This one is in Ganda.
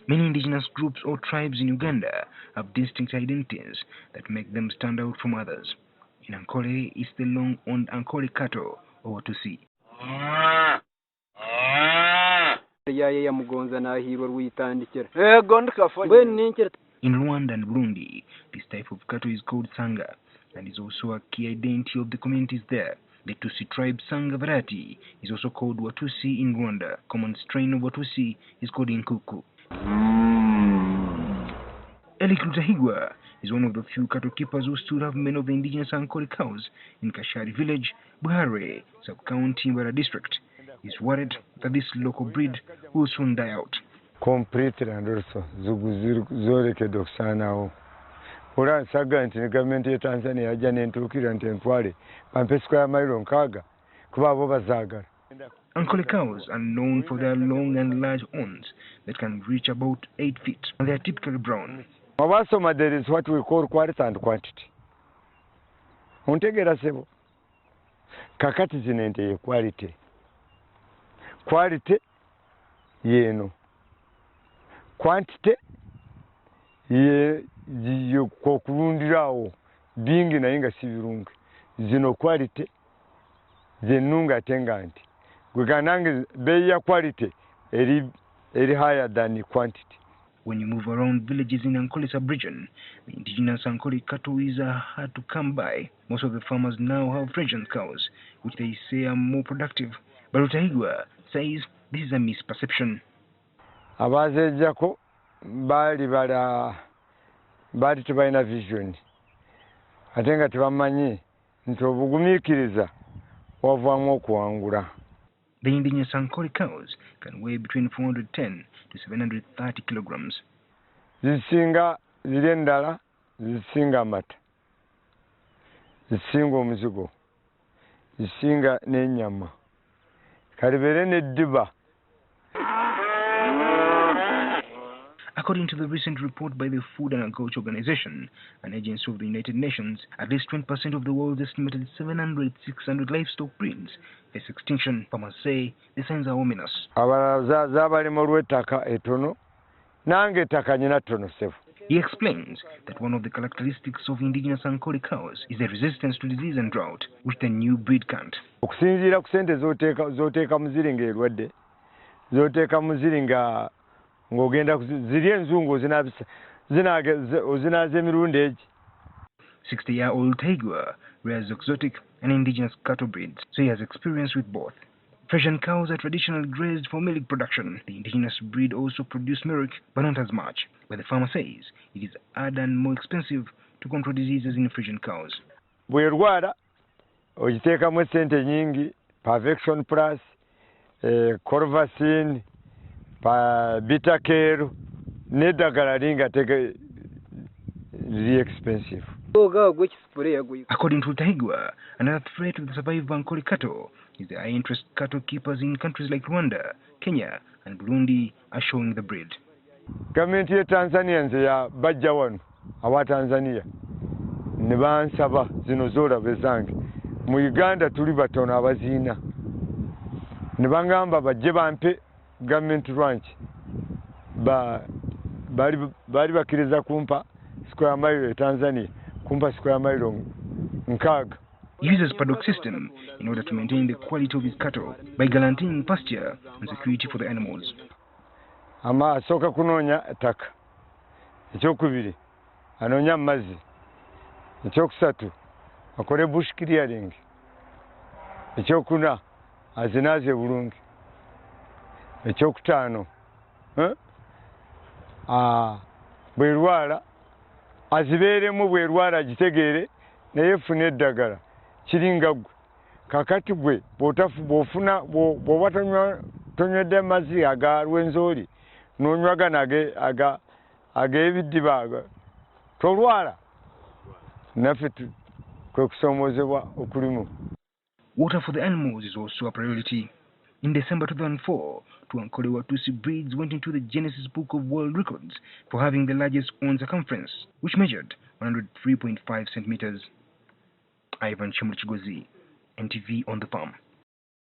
Many indigenous groups or tribes in Uganda have distinct identities that make them stand out from others. In Ankole is the long-owned Ankole cattle, or Watusi. In Rwanda and Burundi, this type of cattle is called Sanga and is also a key identity of the communities there. The Tutsi tribe Sanga variety is also called Watusi in Rwanda. Common strain of Watusi is called Inkuku. Eli Lutahigwa is one of the few cattle keepers who still have many of the indigenous Ankole cows in Kashari village, Buhare, sub-county Mbara district. He's worried that this local breed will soon die out. Completely and also zorekedde okusaanawo. Olwa nsaga nti ne gavumenti ya Tanzania yajja n'entuukira nti entwale bampe square mile nkaaga kuba abo bazaagala. Ankole cows are known for their long and large horns that can reach about 8 feet, and they are typically brown. Mawasoma, there is what we call quality and quantity. Ontegeera sebo. Kakati zino ente ye quality. Quality yeno. Quantity ye kokulundirawo bingi naye nga si birungi. Zino quality zenunga tenga nti gweganange bei ya quality eri higher than quantity. When you move around villages in Ankole sub-region, the indigenous Ankole cattle is hard to come by. Most of the farmers now have Frisian cows, which they say are more productive. But Lutahigwa says this is a misperception. Abazejjako bali tebalina vision ate nga tebamanyi nti obugumiikiriza wavaamu okuwangula. The indigenous Ankole cows can weigh between 410 to 730 kilograms. Zisinga ziri endala, zisinga amata, zisinga omuzigo, zisinga n'ennyama, kalibere n'eddiba. According to the recent report by the Food and Agriculture Organization, an agency of the United Nations, at least 20% of the world's estimated 600 livestock breeds face extinction. Farmers say the signs are ominous. He explains that one of the characteristics of indigenous Ankole cows is the resistance to disease and drought, which the new breed can't. Ngogenda ziri enzungu zinaze emirundi egi. 60-year-old Taigua rears exotic and indigenous cattle breeds, so he has experience with both. Frisian cows are traditionally grazed for milk production. The indigenous breed also produce milk, but not as much. But the farmer says it is harder and more expensive to control diseases in Frisian cows. Bwerwara ogiteekamu essente nyingi, Perfection Plus, Corvacin, Beta care, nedagala linga take really expensive. According to Tahigwa, another threat to the survival of Ankole cattle is the high-interest cattle keepers in countries like Rwanda, Kenya, and Burundi are showing the breed. Government ya Tanzania nze ya bajja wano awa Tanzania ne bansaba zino zola bezange mu Uganda tuli batono abaziina ne bangamba bajje bampe government ranch bali bakiriza kumpa square mile Tanzania kumpa square mile nkaaga. He uses paddock system in order to maintain the quality of his cattle by guaranteeing pasture and security for the animals. Ama asoka kunonya ettaka, ekyokubiri anonya amazzi, ekyokusatu akole bush clearing, ekyokuna azinaaze bulungi, ekyokutaano bwerwala azibeeremu bwerwala agitegeere naye funa eddagala kiringa gwe kakati gwe bw'oba tonywedde amazzi aga lwenzooli n'onywagana ag'ebiddiba tolwala naffe kwe kusomoozebwa okulimu. Water for the animals is also a priority. In December 2004, two Ankole Watusi breeds went into the Guinness Book of World Records for having the largest horn circumference, which measured 103.5 centimeters. Ivan Chimlichigozi, NTV on the farm.